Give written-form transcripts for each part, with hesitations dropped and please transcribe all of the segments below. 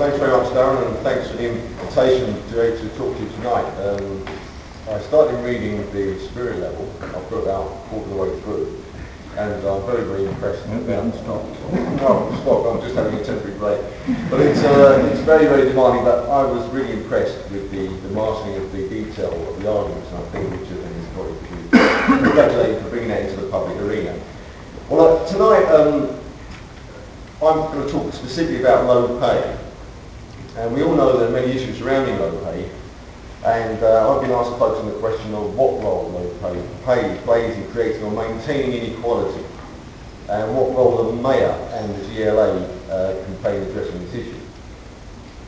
thanks very much, Darren, and thanks for the invitation to talk to you tonight. I started reading the Spirit level. I've got about a quarter of the way through, and I'm very, very impressed. Stop. No, stop. I'm just having a temporary break. But it's very, very demanding. But I was really impressed with the mastery of the detail of the arguments, and I think Richard and his colleagues should congratulate you for bringing that into the public arena. Well, tonight I'm going to talk specifically about low pay. And we all know there are many issues surrounding low pay, and I've been asked to focus on the question of what role low pay plays in creating or maintaining inequality, and what role the mayor and the GLA can play in addressing this issue.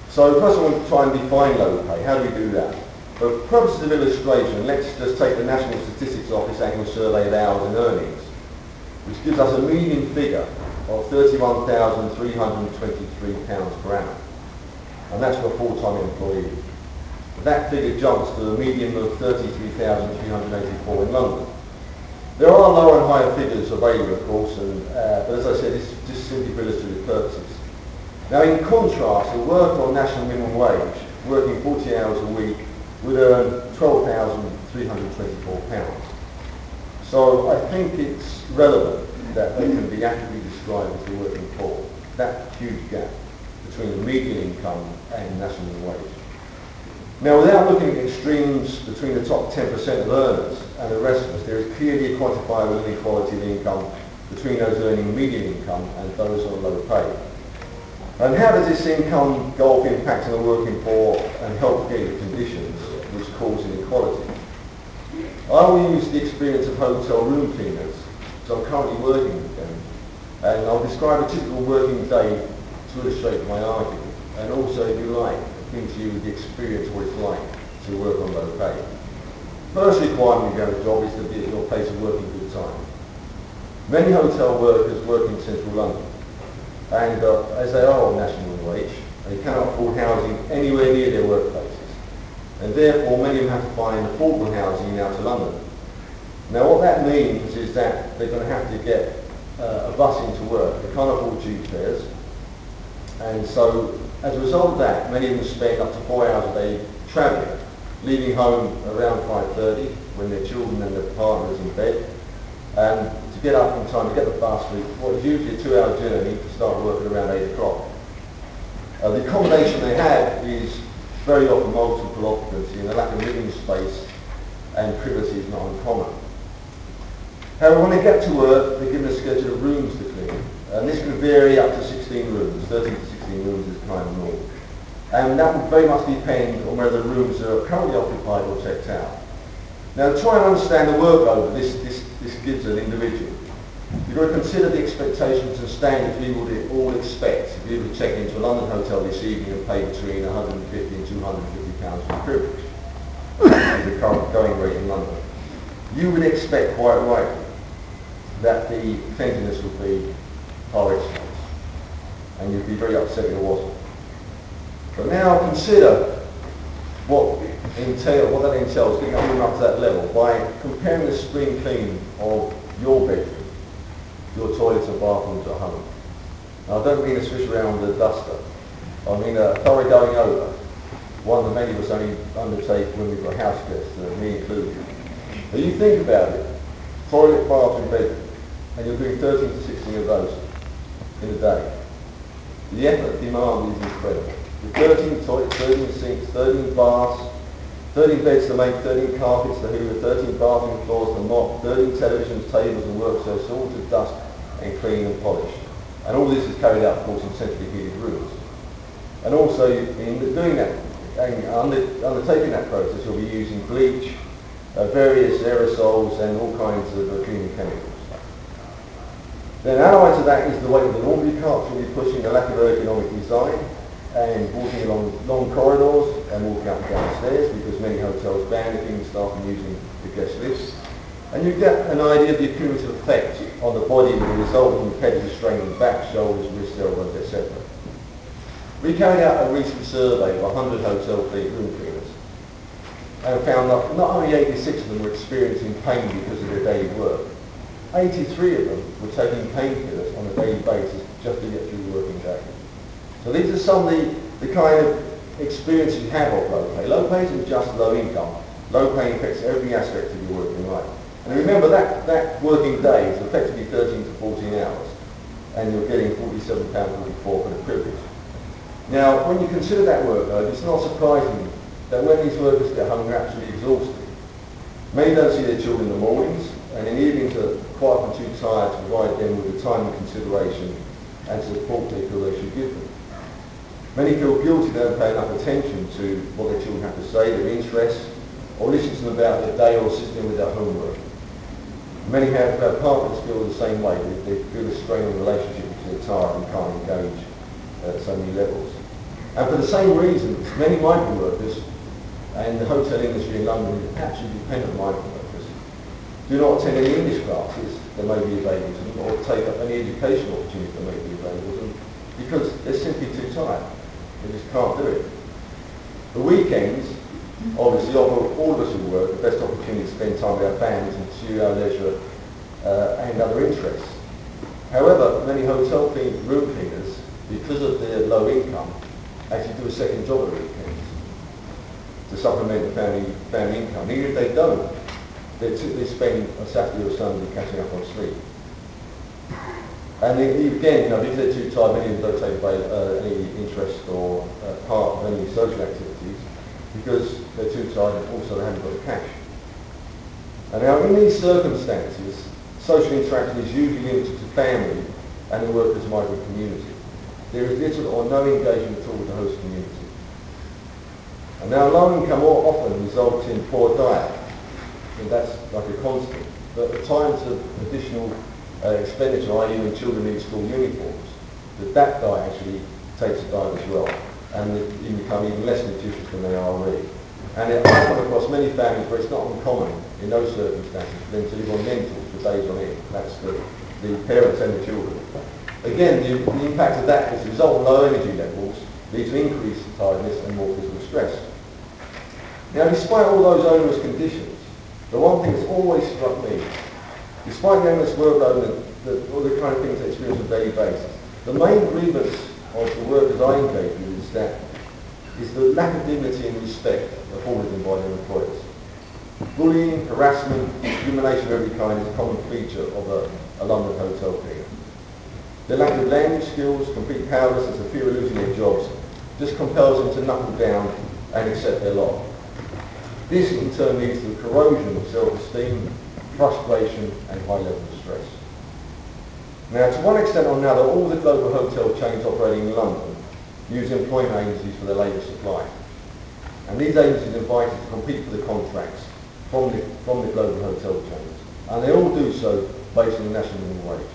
So first I want to try and define low pay. How do we do that? For purposes of illustration, let's just take the National Statistics Office annual survey of hours and earnings, which gives us a median figure of £31,323 per annum. And that's for a full-time employee. That figure jumps to a median of £33,384 in London. There are lower and higher figures available, of course, but as I said, it's just simply for illustrative purposes. Now, in contrast, a worker on national minimum wage, working 40 hours a week, would earn £12,324. So I think it's relevant that they can be accurately described as the working poor. That huge gap between the median income and national minimum wage. Now, without looking at extremes between the top 10% of earners and the rest of us, there is clearly a quantifiable inequality of income between those earning median income and those on low pay. And how does this income gulf impact on the working poor and help create the conditions which cause inequality? I will use the experience of hotel room cleaners, so I'm currently working with them, and I'll describe a typical working day to illustrate my argument, and also, if you like, bring to you the experience of what it's like to work on low pay. First requirement if you have a job is to be at your place of work in good time. Many hotel workers work in central London, and as they are on national minimum wage, they cannot afford housing anywhere near their workplaces, and therefore many of them have to find affordable housing in outer London. Now what that means is that they're going to have to get a bus into work. They can't afford tube fares, and so as a result of that, many of them spend up to 4 hours a day travelling, leaving home around 5:30 when their children and their partners in bed, and to get up in time to get the bus for what is usually a 2-hour journey to start work at around 8 o'clock. The accommodation they have is very often multiple occupancy, and the lack of living space and privacy is not uncommon. However, when they get to work, they're given a schedule of rooms to clean, and this can vary up to 16 rooms, 13 to 16 rooms is kind of normal. And that would very much depend on whether the rooms are currently occupied or checked out. Now, to try and understand the workload this gives an individual, you've got to consider the expectations and standards we would all expect if you were to check into a London hotel this evening and pay between £150 and £250 for privilege, is the current going rate in London. You would expect quite right that the cleanliness would be par excellence, and you'd be very upset if it wasn't. But now consider what that entails, getting up to that level by comparing the spring clean of your bedroom, your toilets and bathrooms at home. Now, I don't mean a swish around with a duster. I mean a thorough going over, one that many of us only undertake when we've got house guests, me included. Now you think about it, toilet, bathroom, bedroom, and you're doing 13 to 16 of those in a day. The effort demand is incredible. With 13 toilets, 13 sinks, 13 baths, 13 beds to make, 13 carpets to hoover, 13 bathroom floors to mop, 13 televisions, tables and work surfaces, all to dust and clean and polish. And all this is carried out, of course, in centrally heated rooms. And also, in doing that, and undertaking that process, you'll be using bleach, various aerosols and all kinds of cleaning chemicals. Then allied to that is the weight of the laundry carts will be pushing the lack of ergonomic design and walking along long corridors and walking up and down stairs, because many hotels ban cleaning staff from using the guest lifts. And you get an idea of the cumulative effect on the body with the resulting repetitive strain on the back, shoulders, wrists, elbows, etc. We carried out a recent survey of 100 hotel room cleaners and found that not only 86 of them were experiencing pain because of their daily work, 83 of them were taking painkillers on a daily basis just to get through the working day. So these are some of the the kind of experiences you have of low pay. Low pay isn't just low income. Low pay affects every aspect of your working life. And remember that working day is effectively 13 to 14 hours, and you're getting £47.44 for the privilege. Now, when you consider that workload, it's not surprising that when these workers get home, they're absolutely exhausted. Many don't see their children in the mornings, and in the evenings are quite often too tired to provide them with the time and consideration and support they feel they should give them. Many feel guilty they don't pay enough attention to what their children have to say, their interests, or listen to them about their day or assist them with their homework. Many have partners feel the same way. They feel a strain on the relationship because they're tired and can't engage at so many levels. And for the same reasons, many migrant workers and the hotel industry in London is absolutely dependent on migrant workers. Do not attend any English classes that may be available to them, or take up any educational opportunities that may be available to them, because they're simply too tired. They just can't do it. The weekends obviously offer all of us who work the best opportunity to spend time with our families and pursue our leisure and other interests. However, many hotel room cleaners, because of their low income, actually do a second job at the weekends to supplement the family income. Even if they don't, they spend a Saturday or Sunday catching up on sleep. And again, because they're too tired, many of them don't take any interest or part of any social activities because they're too tired and also they haven't got the cash. And now in these circumstances, social interaction is usually limited to family and the workers' migrant community. There is little or no engagement at all with the host community. And now low income more often results in poor diet, and that's like a constant. But at times of additional expenditure, i.e. when children need school uniforms, that diet actually takes a dive as well, and they become even less nutritious than they are already. And I come across many families where it's not uncommon in those circumstances for them to live on lentils for days on end. That's the parents and the children. Again, the impact of that is a result of low energy levels, lead to increased tiredness and more physical stress. Now, despite all those onerous conditions, the one thing that's always struck me, despite the onerous workload and all the kind of things they experience on a daily basis, the main grievance of the workers I engage with is the lack of dignity and respect afforded them by their employers. Bullying, harassment, discrimination of every kind is a common feature of a London hotel cleaner. The lack of language skills, complete powerlessness and fear of losing their jobs just compels them to knuckle down and accept their lot. This in turn leads to the corrosion of self-esteem, frustration and high levels of stress. Now, to one extent or another, all the global hotel chains operating in London use employment agencies for their labour supply. And these agencies are invited to compete for the contracts from the global hotel chains. And they all do so based on the national minimum wage.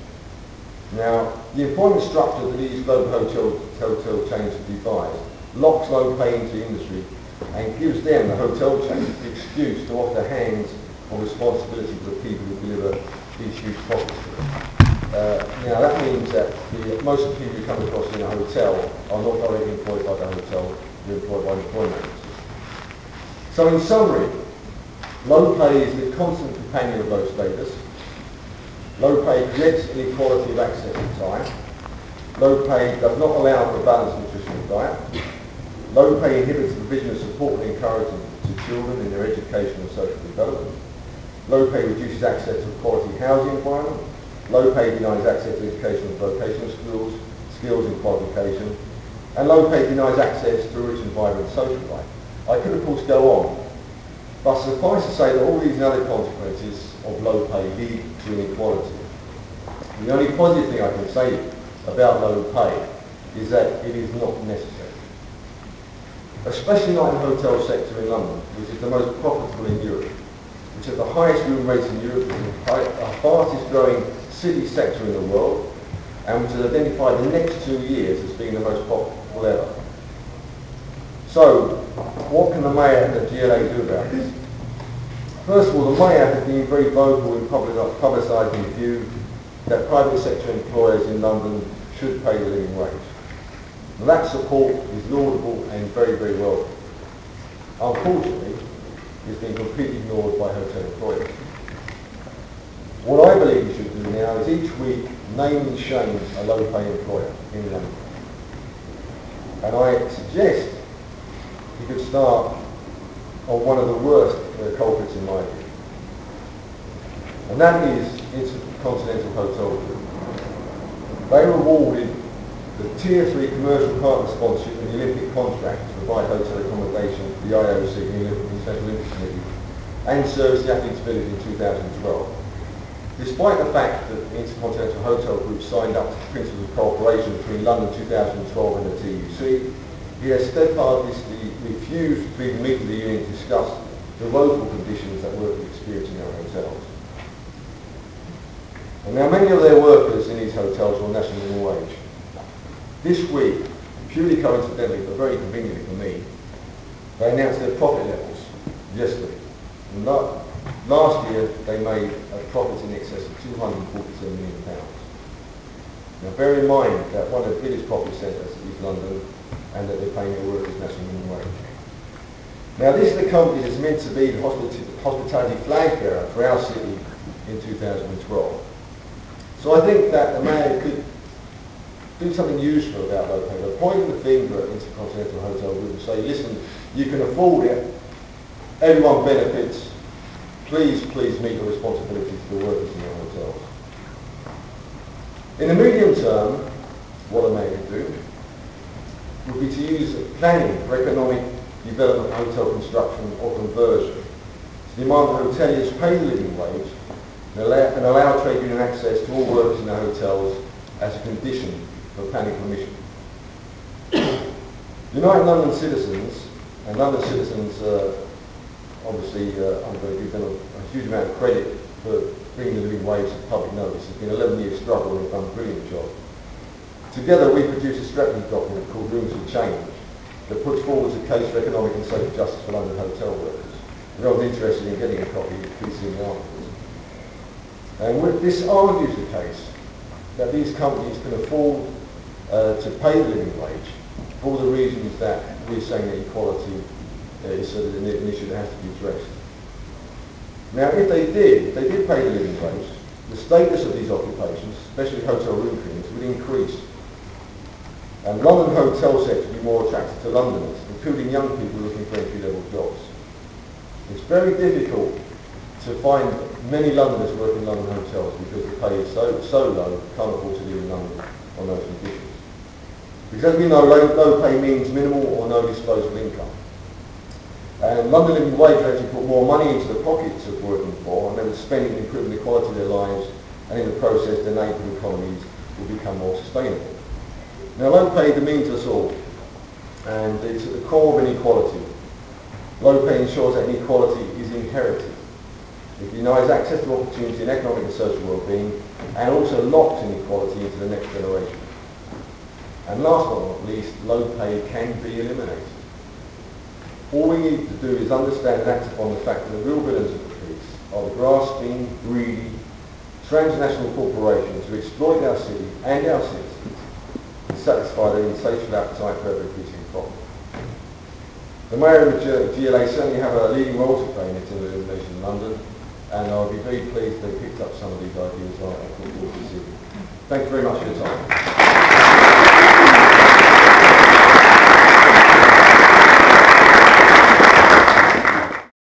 Now, the employment structure that these global hotel chains have devised locks low pay into the industry and gives them, the hotel chains, the excuse to off their hands on responsibility for the people who deliver these huge profits to them. Now that means that most of the people who come across in a hotel are not directly employed by the hotel, they're employed by employment agencies. So in summary, low pay is the constant companion of low status. Low pay creates inequality of access to time. Low pay does not allow for a balanced nutritional diet. Low pay inhibits the provision of support and encouragement to children in their education and social development. Low pay reduces access to a quality housing environment. Low pay denies access to educational and vocational skills and qualification. And low pay denies access to a rich and vibrant social life. I could of course go on, but suffice to say that all these other consequences of low pay lead to inequality. The only positive thing I can say about low pay is that it is not necessary. Especially not in the hotel sector in London, which is the most profitable in Europe, which has the highest room rates in Europe, the fastest growing city sector in the world, and which has identified the next 2 years as being the most profitable ever. So, what can the Mayor and the GLA do about this? First of all, the Mayor has been very vocal in publicising the view that private sector employers in London should pay the living wage. Now, that support is laudable and very, very welcome. Unfortunately, it's been completely ignored by hotel employers. What I believe we should do now is each week name and shame a low-pay employer in London. And I suggest you could start on one of the worst culprits in my view. And that is Intercontinental Hotel Group. They were awarded the Tier 3 commercial partner sponsorship in the Olympic contract to provide hotel accommodation for the IOC, the International Olympic Committee, and service the athletes' village in 2012. Despite the fact that the Intercontinental Hotel Group signed up to the Principles of Cooperation between London 2012 and the TUC, he has steadfastly refused to even meet with the union to discuss the woeful conditions that workers experience in our hotels. And now many of their workers in these hotels are on national minimum wage. This week, purely coincidentally, but very conveniently for me, they announced their profit levels yesterday. And last year, they made a profit in excess of £247 million. Now bear in mind that one of the biggest profit centres is London, and that they're paying their workers national minimum wage. Now this is the company that's meant to be the hospitality flag bearer for our city in 2012. So I think that the mayor could do something useful about low pay. Point the finger at Intercontinental Hotel Group and say, listen, you can afford it, everyone benefits, please meet your responsibilities to the workers in your hotels. In the medium term, what a mayor could do would be to use planning for economic development, hotel construction or conversion to demand that hoteliers pay the living wage and allow trade union access to all workers in the hotels as a condition for planning permission. United London Citizens, and London Citizens obviously I'm going to give them a huge amount of credit for bringing the living wage to public notice. It's been an 11-year struggle and they've done a brilliant job. Together we produced a strategy document called Rooms for Change that puts forward a case for economic and social justice for London hotel workers. If I was interested in getting a copy, please see me afterwards. And this argues the case that these companies can afford to pay the living wage for all the reasons that we're saying that equality is sort of an issue that has to be addressed. Now if they did pay the living wage, the status of these occupations, especially hotel room cleaners, would increase. And London hotel sector would be more attractive to Londoners, including young people looking for entry-level jobs. It's very difficult to find many Londoners work in London hotels because the pay is so low, you can't afford to live in London on those conditions. Because as we know, low pay means minimal or no disposable income. And London living wage would actually put more money into the pockets of working poor, and they would spend it improving the quality of their lives, and in the process their neighbouring economies would become more sustainable. Now low pay demeans us all, and it's at the core of inequality. Low pay ensures that inequality is inherited. It denies access to opportunity in economic and social well-being, and also locks inequality into the next generation. And last but not least, low pay can be eliminated. All we need to do is understand and act upon the fact that the real villains of the piece are the grasping, greedy, transnational corporations who exploit our city and our citizens and satisfy their insatiable appetite for ever-increasing profit. The Mayor of GLA certainly have a leading role to play in its elimination in London, and I'll be very pleased they picked up some of these ideas I put forward this evening. Thank you very much for your time.